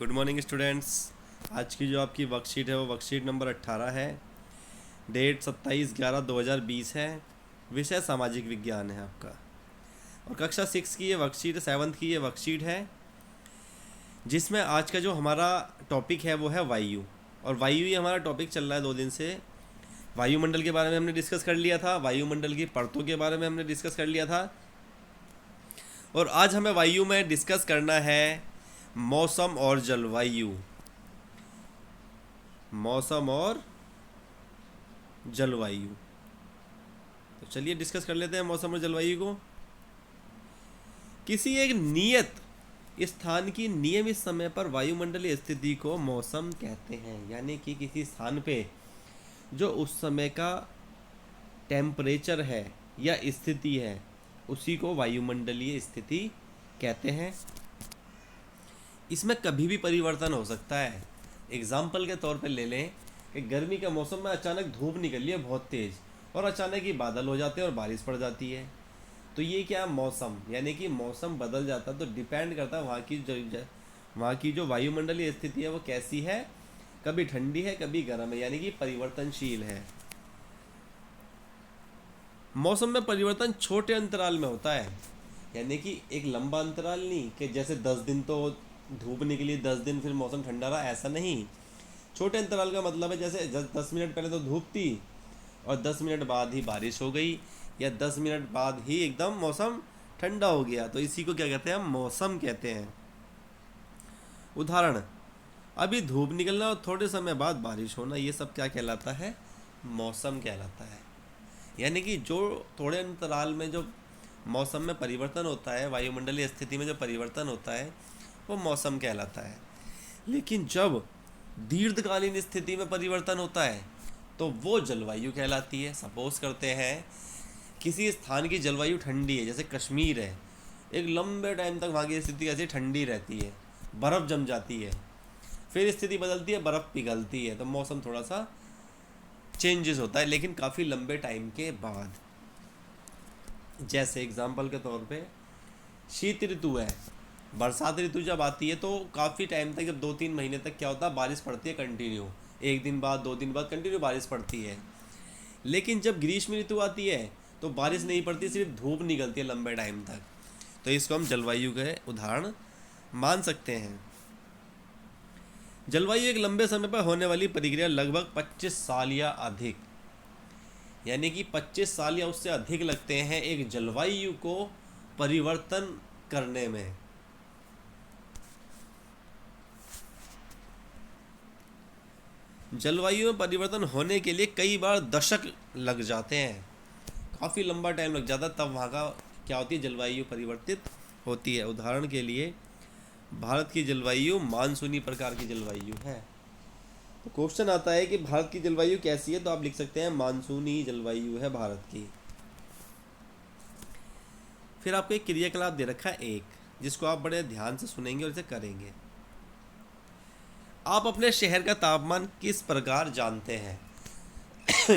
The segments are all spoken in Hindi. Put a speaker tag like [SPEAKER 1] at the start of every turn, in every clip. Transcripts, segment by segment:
[SPEAKER 1] Good morning students. आज की जो आपकी वर्कशीट है वो वर्कशीट नंबर 18 है। डेट 27/11/2020 है। विषय सामाजिक विज्ञान है आपका, और कक्षा 6 की ये वर्कशीट, 7th की ये वर्कशीट है, जिसमें आज का जो हमारा टॉपिक है वो है वायु। और वायु ही हमारा टॉपिक चल रहा है 2 दिन से। वायुमंडल के बारे में हमने डिस्कस कर लिया था, वायुमंडल की परतों के बारे में हमने डिस्कस कर लिया था, और आज हमें वायु में डिस्कस करना है मौसम और जलवायु। मौसम और जलवायु, तो चलिए डिस्कस कर लेते हैं मौसम और जलवायु को। किसी एक नियत स्थान की नियमित समय पर वायुमंडलीय स्थिति को मौसम कहते हैं। यानी कि किसी स्थान पे जो उस समय का टेम्परेचर है या स्थिति है, उसी को वायुमंडलीय स्थिति कहते हैं। इसमें कभी भी परिवर्तन हो सकता है। एग्जाम्पल के तौर पे ले लें कि गर्मी के मौसम में अचानक धूप निकली है बहुत तेज़, और अचानक ही बादल हो जाते हैं और बारिश पड़ जाती है। तो ये क्या मौसम, यानी कि मौसम बदल जाता है। तो डिपेंड करता है वहाँ की जो वायुमंडलीय स्थिति है वो कैसी है, कभी ठंडी है कभी गर्म है, यानी कि परिवर्तनशील है। मौसम में परिवर्तन छोटे अंतराल में होता है, यानी कि एक लंबा अंतराल नहीं कि जैसे 10 दिन तो धूप निकली, 10 दिन फिर मौसम ठंडा रहा, ऐसा नहीं। छोटे अंतराल का मतलब है जैसे 10 मिनट पहले तो धूप थी और 10 मिनट बाद ही बारिश हो गई, या 10 मिनट बाद ही एकदम मौसम ठंडा हो गया, तो इसी को क्या कहते हैं, हम मौसम कहते हैं। उदाहरण, अभी धूप निकलना और थोड़े समय बाद बारिश होना, ये सब क्या कहलाता है, मौसम कहलाता है। यानी कि जो थोड़े अंतराल में जो मौसम में परिवर्तन होता है, वायुमंडलीय स्थिति में जो परिवर्तन होता है, वो मौसम कहलाता है। लेकिन जब दीर्घकालीन स्थिति में परिवर्तन होता है तो वो जलवायु कहलाती है। सपोज करते हैं किसी स्थान की जलवायु ठंडी है, जैसे कश्मीर है, एक लंबे टाइम तक वहाँ की स्थिति ऐसी ठंडी रहती है, बर्फ़ जम जाती है, फिर स्थिति बदलती है, बर्फ़ पिघलती है, तो मौसम थोड़ा सा चेंजेस होता है, लेकिन काफ़ी लंबे टाइम के बाद। जैसे एग्जाम्पल के तौर पे शीत ऋतु है, बरसात ऋतु जब आती है तो काफ़ी टाइम तक, जब 2-3 महीने तक क्या होता है, बारिश पड़ती है कंटिन्यू, 1 दिन बाद 2 दिन बाद कंटिन्यू बारिश पड़ती है। लेकिन जब ग्रीष्म ऋतु आती है तो बारिश नहीं पड़ती, सिर्फ धूप निकलती है लंबे टाइम तक। तो इसको हम जलवायु के उदाहरण मान सकते हैं। जलवायु एक लंबे समय पर होने वाली प्रक्रिया, लगभग 25 साल या अधिक, यानी कि 25 साल या उससे अधिक लगते हैं एक जलवायु को परिवर्तन करने में। जलवायु में परिवर्तन होने के लिए कई बार दशक लग जाते हैं, काफ़ी लंबा टाइम लग जाता है, तब वहाँ का क्या होती है, जलवायु परिवर्तित होती है। उदाहरण के लिए भारत की जलवायु मानसूनी प्रकार की जलवायु है। तो क्वेश्चन आता है कि भारत की जलवायु कैसी है, तो आप लिख सकते हैं मानसूनी जलवायु है भारत की। फिर आपको एक क्रियाकलाप दे रखा है एक, जिसको आप बड़े ध्यान से सुनेंगे और इसे करेंगे। आप अपने शहर का तापमान किस प्रकार जानते हैं?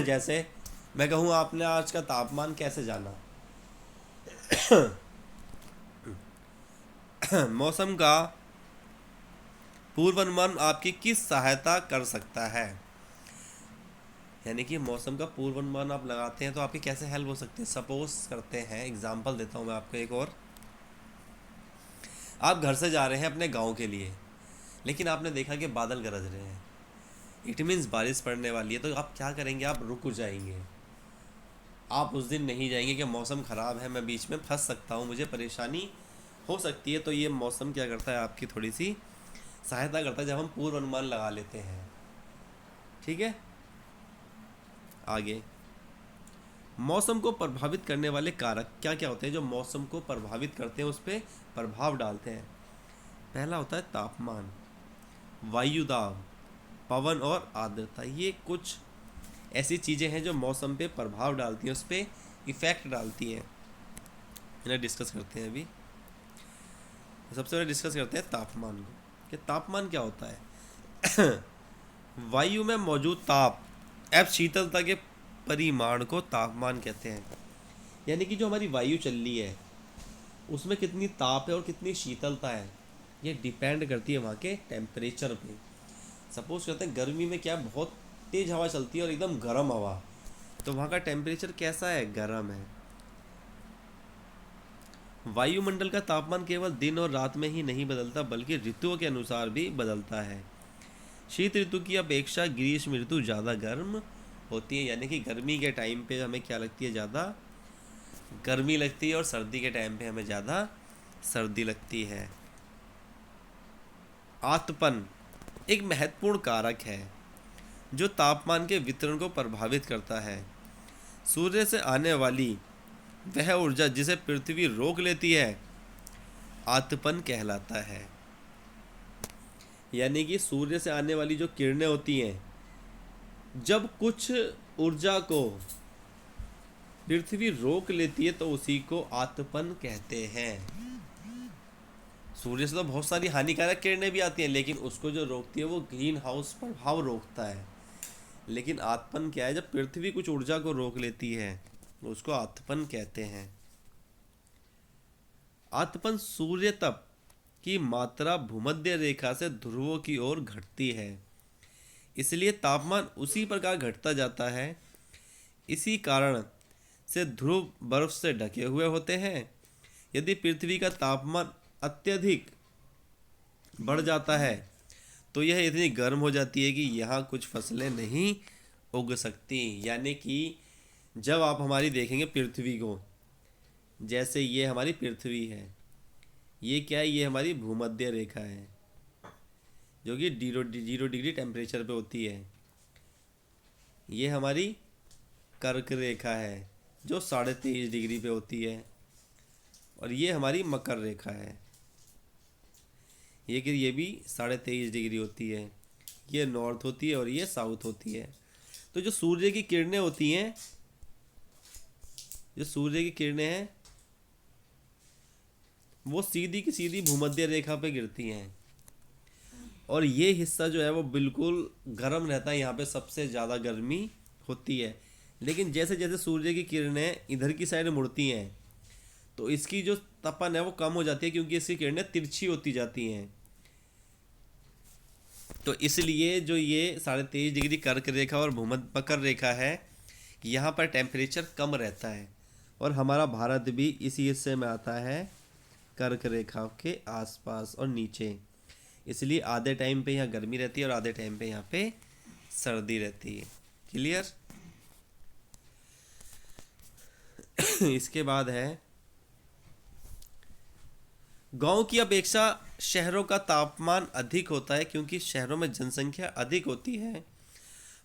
[SPEAKER 1] जैसे मैं कहूँ आपने आज का तापमान कैसे जाना? मौसम का पूर्वानुमान आपकी किस सहायता कर सकता है? यानी कि मौसम का पूर्वानुमान आप लगाते हैं तो आपकी कैसे हेल्प हो सकती है। सपोज करते हैं, एग्जांपल देता हूँ मैं आपको एक और। आप घर से जा रहे हैं अपने गांव के लिए, लेकिन आपने देखा कि बादल गरज रहे हैं, इट मीन्स बारिश पड़ने वाली है। तो आप क्या करेंगे, आप रुक जाएंगे, आप उस दिन नहीं जाएंगे कि मौसम ख़राब है, मैं बीच में फंस सकता हूँ, मुझे परेशानी हो सकती है। तो ये मौसम क्या करता है, आपकी थोड़ी सी सहायता करता है जब हम पूर्व अनुमान लगा लेते हैं। ठीक है, आगे, मौसम को प्रभावित करने वाले कारक क्या क्या होते हैं जो मौसम को प्रभावित करते हैं, उस पर प्रभाव डालते हैं। पहला होता है तापमान, वायुदाब, पवन और आर्द्रता। ये कुछ ऐसी चीज़ें हैं जो मौसम पे प्रभाव डालती हैं, उस पर इफ़ेक्ट डालती हैं। इन्हें डिस्कस करते हैं अभी। सबसे पहले डिस्कस करते हैं तापमान को, कि तापमान क्या होता है। वायु में मौजूद ताप एवं शीतलता के परिमाण को तापमान कहते हैं। यानी कि जो हमारी वायु चल रही है उसमें कितनी ताप है और कितनी शीतलता है, ये डिपेंड करती है वहाँ के टेम्परेचर पे। सपोज करते हैं गर्मी में क्या बहुत तेज़ हवा चलती है और एकदम गर्म हवा, तो वहाँ का टेम्परेचर कैसा है, गर्म है। वायुमंडल का तापमान केवल दिन और रात में ही नहीं बदलता बल्कि ऋतुओं के अनुसार भी बदलता है। शीत ऋतु की अपेक्षा ग्रीष्म ऋतु ज़्यादा गर्म होती है, यानी कि गर्मी के टाइम पे हमें क्या लगती है, ज़्यादा गर्मी लगती है, और सर्दी के टाइम पे हमें ज़्यादा सर्दी लगती है। आतपन एक महत्वपूर्ण कारक है जो तापमान के वितरण को प्रभावित करता है। सूर्य से आने वाली वह ऊर्जा जिसे पृथ्वी रोक लेती है आतपन कहलाता है। यानी कि सूर्य से आने वाली जो किरणें होती हैं, जब कुछ ऊर्जा को पृथ्वी रोक लेती है तो उसी को आतपन कहते हैं। सूर्य से तो बहुत सारी हानिकारक किरणें भी आती हैं, लेकिन उसको जो रोकती है वो ग्रीन हाउस प्रभाव रोकता है। लेकिन आतपन क्या है, जब पृथ्वी कुछ ऊर्जा को रोक लेती है उसको आतपन कहते हैं। आतपन सूर्य तप की मात्रा भूमध्य रेखा से ध्रुवों की ओर घटती है, इसलिए तापमान उसी प्रकार घटता जाता है। इसी कारण से ध्रुव बर्फ से ढके हुए होते हैं। यदि पृथ्वी का तापमान अत्यधिक बढ़ जाता है तो यह इतनी गर्म हो जाती है कि यहाँ कुछ फसलें नहीं उग सकती। यानी कि जब आप हमारी देखेंगे पृथ्वी को, जैसे ये हमारी पृथ्वी है, ये क्या है, ये हमारी भूमध्य रेखा है जो कि 0 डिग्री टेम्परेचर पे होती है। ये हमारी कर्क रेखा है जो 23.5 डिग्री पे होती है, और ये हमारी मकर रेखा है, ये भी 23.5 डिग्री होती है। ये नॉर्थ होती है और ये साउथ होती है। तो जो सूर्य की किरणें होती हैं, जो सूर्य की किरणें हैं वो सीधी की सीधी भूमध्य रेखा पे गिरती हैं, और ये हिस्सा जो है वो बिल्कुल गर्म रहता है, यहाँ पे सबसे ज़्यादा गर्मी होती है। लेकिन जैसे जैसे सूर्य की किरणें इधर की साइड मुड़ती हैं तो इसकी जो तपन है वो कम हो जाती है, क्योंकि इसकी किरणें तिरछी होती जाती हैं। तो इसलिए जो ये 23.5 डिग्री कर्क रेखा और भूमध्य मकर रेखा है, यहाँ पर टेम्परेचर कम रहता है, और हमारा भारत भी इसी हिस्से में आता है, कर्क रेखा के आसपास और नीचे। इसलिए आधे टाइम पे यहाँ गर्मी रहती है और आधे टाइम पे यहाँ पे सर्दी रहती है। क्लियर? इसके बाद है, गांव की अपेक्षा शहरों का तापमान अधिक होता है क्योंकि शहरों में जनसंख्या अधिक होती है।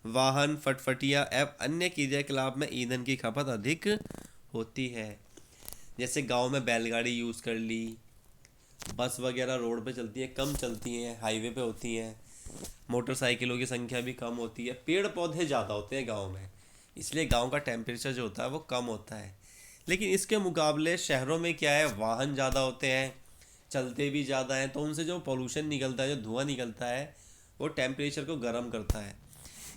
[SPEAKER 1] वाहन, फटफटियां एवं अन्य क्रियाकलाप में ईंधन की खपत अधिक होती है। जैसे गांव में बैलगाड़ी यूज़ कर ली, बस वगैरह रोड पे चलती है, कम चलती हैं, हाईवे पे होती हैं। मोटरसाइकिलों की संख्या भी कम होती है। पेड़ पौधे ज़्यादा होते हैं गांव में, इसलिए गांव का टेम्परेचर जो होता है वो कम होता है। लेकिन इसके मुकाबले शहरों में क्या है, वाहन ज़्यादा होते हैं, चलते भी ज़्यादा हैं, तो उनसे जो पोल्यूशन निकलता है, जो धुआं निकलता है, वो टेम्परेचर को गर्म करता है।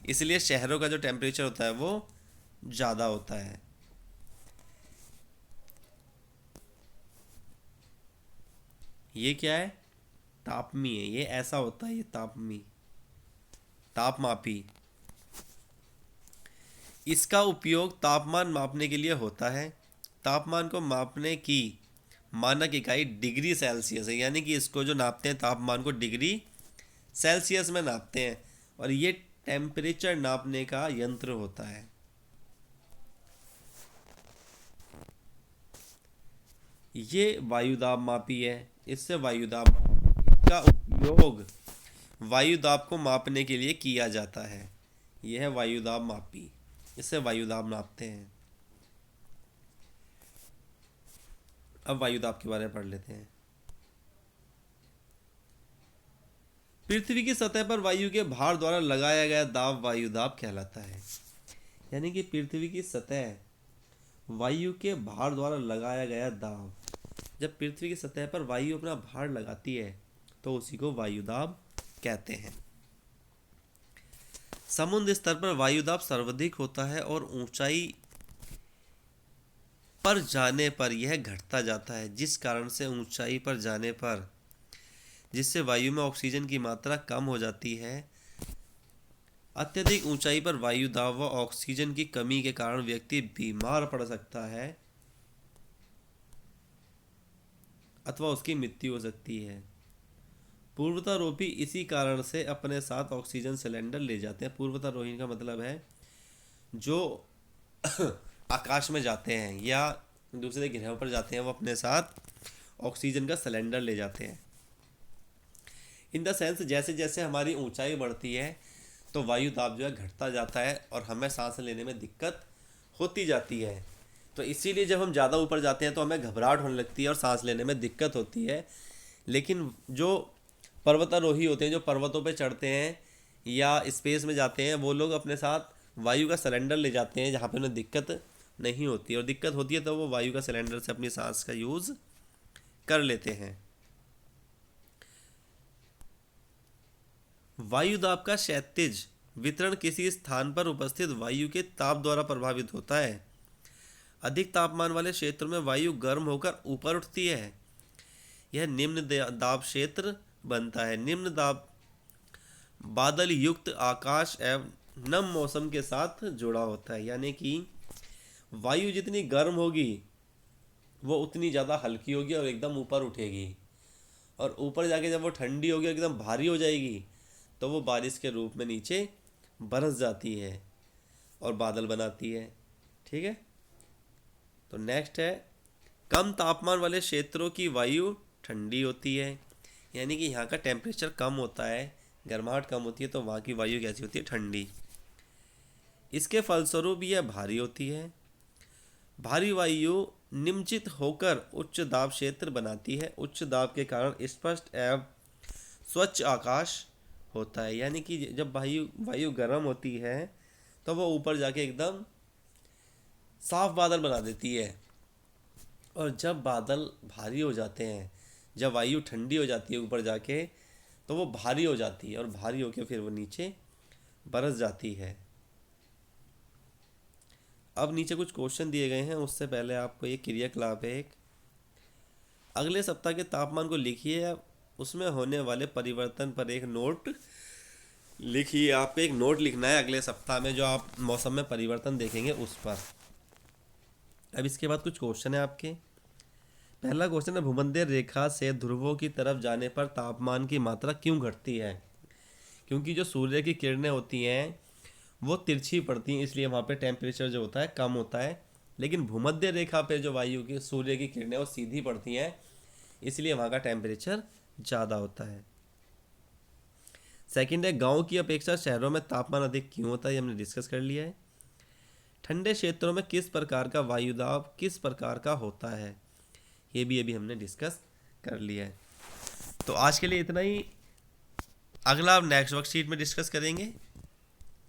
[SPEAKER 1] इसलिए शहरों का जो टेम्परेचर होता है वो ज़्यादा होता है। ये क्या है, तापमी है, ये ऐसा होता है, ये तापमी, तापमापी। इसका उपयोग तापमान मापने के लिए होता है। तापमान को मापने की मानक इकाई डिग्री सेल्सियस है, यानी कि इसको जो नापते हैं तापमान को डिग्री सेल्सियस में नापते हैं, और ये टेम्परेचर नापने का यंत्र होता है। ये वायुदाब मापी है, इससे वायुदाब, इसका उपयोग वायुदाब को मापने के लिए किया जाता है। यह है वायुदाब मापी, इससे वायुदाब नापते हैं। अब वायुदाब के बारे में पढ़ लेते हैं। पृथ्वी की सतह पर वायु के भार द्वारा लगाया गया दाब वायुदाब कहलाता है। यानी कि पृथ्वी की सतह, वायु के भार द्वारा लगाया गया दाब, जब पृथ्वी की सतह पर वायु अपना भार लगाती है तो उसी को वायुदाब कहते हैं। समुद्र स्तर पर वायुदाब सर्वाधिक होता है और ऊंचाई पर जाने पर यह घटता जाता है, जिस कारण से ऊंचाई पर जाने पर जिससे वायु में ऑक्सीजन की मात्रा कम हो जाती है। अत्यधिक ऊंचाई पर वायु दाब व ऑक्सीजन की कमी के कारण व्यक्ति बीमार पड़ सकता है अथवा उसकी मृत्यु हो सकती है। पूर्वतारोही इसी कारण से अपने साथ ऑक्सीजन सिलेंडर ले जाते हैं। पूर्वतारोही का मतलब है जो आकाश में जाते हैं या दूसरे ग्रहों पर जाते हैं, वो अपने साथ ऑक्सीजन का सिलेंडर ले जाते हैं। इन द सेंस जैसे जैसे हमारी ऊंचाई बढ़ती है तो वायु दाब जो है घटता जाता है और हमें सांस लेने में दिक्कत होती जाती है। तो इसीलिए जब हम ज़्यादा ऊपर जाते हैं तो हमें घबराहट होने लगती है और सांस लेने में दिक्कत होती है। लेकिन जो पर्वतारोही होते हैं, जो पर्वतों पे चढ़ते हैं या स्पेस में जाते हैं, वो लोग अपने साथ वायु का सिलेंडर ले जाते हैं जहाँ पे उन्हें दिक्कत नहीं होती है, और दिक्कत होती है तो वो वायु का सिलेंडर से अपनी सांस का यूज़ कर लेते हैं। वायु दाब का क्षैतिज वितरण किसी स्थान पर उपस्थित वायु के ताप द्वारा प्रभावित होता है। अधिक तापमान वाले क्षेत्र में वायु गर्म होकर ऊपर उठती है, यह निम्न दाब क्षेत्र बनता है। निम्न दाब बादल युक्त आकाश एवं नम मौसम के साथ जुड़ा होता है, यानी कि वायु जितनी गर्म होगी वो उतनी ज़्यादा हल्की होगी और एकदम ऊपर उठेगी, और ऊपर जाके जब वो ठंडी होगी एकदम भारी हो जाएगी तो वो बारिश के रूप में नीचे बरस जाती है और बादल बनाती है। ठीक है, तो नेक्स्ट है, कम तापमान वाले क्षेत्रों की वायु ठंडी होती है, यानी कि यहाँ का टेम्परेचर कम होता है, गर्माहट कम होती है, तो वहाँ की वायु कैसी होती है? ठंडी। इसके फलस्वरूप यह भारी होती है। भारी वायु निम्नचित होकर उच्च दाब क्षेत्र बनाती है। उच्च दाब के कारण स्पष्ट एवं स्वच्छ आकाश होता है, यानी कि जब वायु गर्म होती है तो वो ऊपर जाके एकदम साफ बादल बना देती है, और जब बादल भारी हो जाते हैं, जब वायु ठंडी हो जाती है ऊपर जाके, तो वो भारी हो जाती है और भारी होकर फिर वो नीचे बरस जाती है। अब नीचे कुछ क्वेश्चन दिए गए हैं, उससे पहले आपको ये क्रियाकलाप है एक। अगले सप्ताह के तापमान को लिखिए, उसमें होने वाले परिवर्तन पर एक नोट लिखिए। आपको एक नोट लिखना है अगले सप्ताह में जो आप मौसम में परिवर्तन देखेंगे उस पर। अब इसके बाद कुछ क्वेश्चन है आपके। पहला क्वेश्चन है, भूमध्य रेखा से ध्रुवों की तरफ जाने पर तापमान की मात्रा क्यों घटती है? क्योंकि जो सूर्य की किरणें होती हैं वो तिरछी पड़ती हैं, इसलिए वहाँ पे टेम्परेचर जो होता है कम होता है। लेकिन भूमध्य रेखा पे जो वायु की सूर्य की किरणें वो सीधी पड़ती हैं, इसलिए वहाँ का टेम्परेचर ज़्यादा होता है। सेकंड है, गांव की अपेक्षा शहरों में तापमान अधिक क्यों होता है? ये हमने डिस्कस कर लिया है। ठंडे क्षेत्रों में किस प्रकार का वायुदाब किस प्रकार का होता है? ये भी अभी हमने डिस्कस कर लिया है। तो आज के लिए इतना ही। अगला नेक्स्ट वर्कशीट में डिस्कस करेंगे।